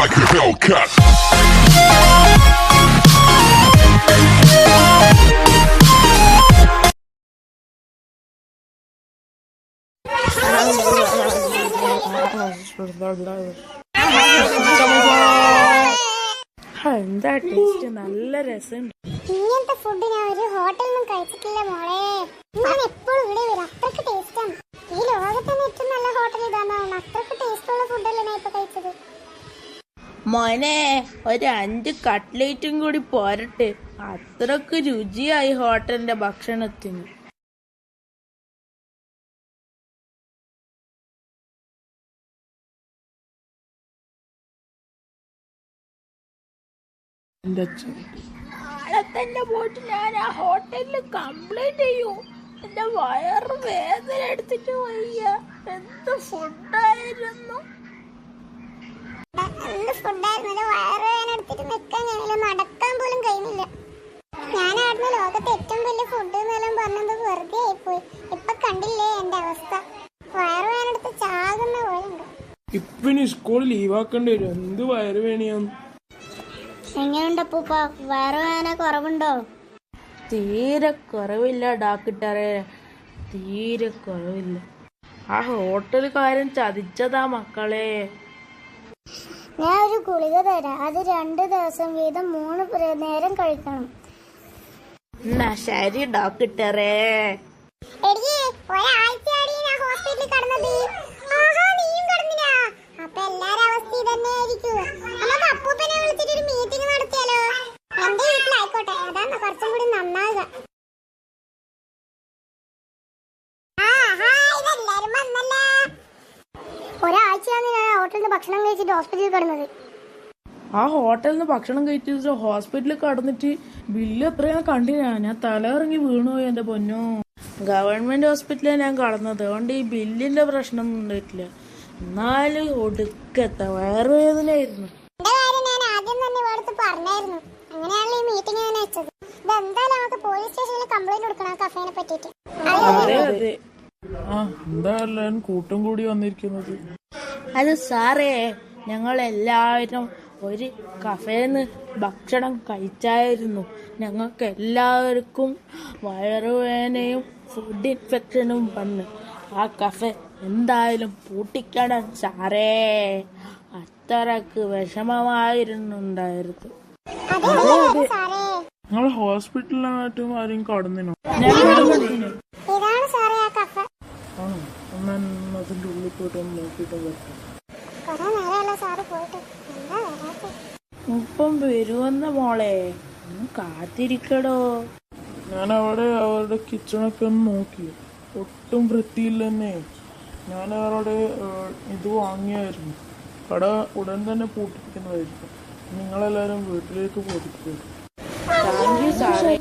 like a Hellcat. എന്താ taste, നല്ല രസം. ഇങ്ങനത്തെ ഫുഡ് ഞാൻ ഒരു ഹോട്ടലിൽ നിന്നും കഴിച്ചിട്ടില്ല മോളെ. ഞാൻ എപ്പോഴും ഇവിടെ വരും, അത്രക്ക് ടേസ്റ്റാണ്. ഈ ലോകത്ത് തന്നെ ഏറ്റവും നല്ല ഹോട്ടൽ ഇതാണ്. അത്രക്ക് ടേസ്റ്റുള്ള ഫുഡല്ലേ ഞാൻ ഇപ്പൊ കഴിച്ചത്. മോനെ, ഒരു 5 കട്ട്ലേറ്റും കൂടി പോരട്ടെ. അത്രക്ക് രുചിയായി ഹോട്ടലിന്റെ ഭക്ഷണത്തിന്. നാളെ തന്നെ പോയിട്ട് ഞാൻ ആ ഹോട്ടലിൽ കംപ്ലൈന്റ് ചെയ്യൂ. എന്റെ വയറ് വേദന എടുത്തിട്ട് വയ്യ. എന്ത് ഫുഡായിരുന്നു. നടക്കാൻ പോലും കഴിയുന്നില്ല. ഞാനായിരുന്നു ലോകത്തെ ഏറ്റവും വലിയ ഫുഡ് എന്നെല്ലാം പറഞ്ഞത് വെറുതെ ആയിപ്പോയി. ഇപ്പൊ കണ്ടില്ലേ എന്റെ അവസ്ഥ. വയറുവേനെടുത്ത് ചാകുന്ന പോലുണ്ട്. ഇപ്പിനി സ്കൂൾ ലീവാക്കേണ്ടി വരും. എന്ത് വയറുവേണിയാന്ന്. എങ്ങനെയുണ്ടപ്പൂപ്പ, വയറുവേദന കുറവുണ്ടോ? തീരെ കുറവില്ല ഡോക്ടറെ, തീരെ കുറവില്ല. ആ ഹോട്ടലുകാരൻ ചതിച്ചതാ മക്കളെ. ഞാൻ ഒരു ഗുളിക തരാം, അത് 2 ദിവസം വീതം 3 നേരം കഴിക്കണം. എന്നാ ശരി ഡോക്ടറെ. അപ്പൊ എല്ലാരും അവസ്ഥ തന്നെ ആയിരിക്കും. നമുക്ക് അപ്പൂപ്പനെ വിളിച്ചിട്ട് ഒരു മീറ്റിംഗ് നടത്തിയാലോ? എന്റെ വീട്ടിലായിക്കോട്ടെ, അതാണ് കുറച്ചും കൂടി നന്നാവുക. ഒരാഴ്ചയാണ് ഞാൻ ഹോട്ടലിൽ നിന്ന് ഭക്ഷണം കഴിച്ചിട്ട് ഹോസ്പിറ്റലിൽ കിടന്നത്. ആ ഹോട്ടലിൽ നിന്ന് ഭക്ഷണം കഴിച്ചിട്ട് ഹോസ്പിറ്റലിൽ കടന്നിട്ട് ബില്ല് എത്രയാ കണ്ടില്ല. ഞാൻ തല ഇറങ്ങി വീണുപോയി എന്റെ പൊന്നോ. ഗവൺമെന്റ് ഹോസ്പിറ്റലിലാണ് ഞാൻ കടന്നത്, അതുകൊണ്ട് ഈ ബില്ലിന്റെ പ്രശ്നം ഉണ്ടായിട്ടില്ല. എന്നാലും ഒടുക്കത്തെ വയറുവേദനയായിരുന്നു. പറഞ്ഞായിരുന്നു, അങ്ങനെയാണല്ലോ ഈ മീറ്റിംഗ് ഞാൻ വെച്ചത്. ഇതെന്തായാലും നമുക്ക് പോലീസ് സ്റ്റേഷനിൽ കംപ്ലൈന്റ് കൊടുക്കണം കഫേനെ പറ്റിട്ട്. അതെ അതെ, എന്തായാലും കൂട്ടം കൂടി വന്നിരിക്കുന്നത്. അത് സാറേ, ഞങ്ങൾ എല്ലാവരും ഒരു കഫേന്ന് ഭക്ഷണം കഴിച്ചായിരുന്നു. ഞങ്ങൾക്ക് എല്ലാവർക്കും വയറുവേദനയും ഫുഡ് ഇൻഫെക്ഷനും വന്ന് ആ കഫേ എന്തായാലും പൂട്ടിക്കണം സാറേ. അത്രക്ക് വിഷമമായിരുന്നുണ്ടായിരുന്നു. നിങ്ങൾ ഹോസ്പിറ്റലിലായിട്ടും ആരും കടന്നിനോ? അതിന്റെ ഉള്ളിൽ പോയിട്ട് നോക്കിട്ട് വരാം. ഇപ്പം വരുമെന്ന മോളെ, കാത്തിരിക്കടോ. ഞാൻ അവിടെ അവരുടെ കിച്ചണൊക്കെ ഒന്ന് നോക്കി, ഒട്ടും വൃത്തിയില്ല തന്നെ. ഞാൻ അവരുടെ ഇത് വാങ്ങിയായിരുന്നു. കട ഉടൻ തന്നെ പൂട്ടിപ്പിക്കുന്നതായിരിക്കും. നിങ്ങളെല്ലാരും വീട്ടിലേക്ക് പോയിരിക്കും. താങ്ക് യു സാറേ.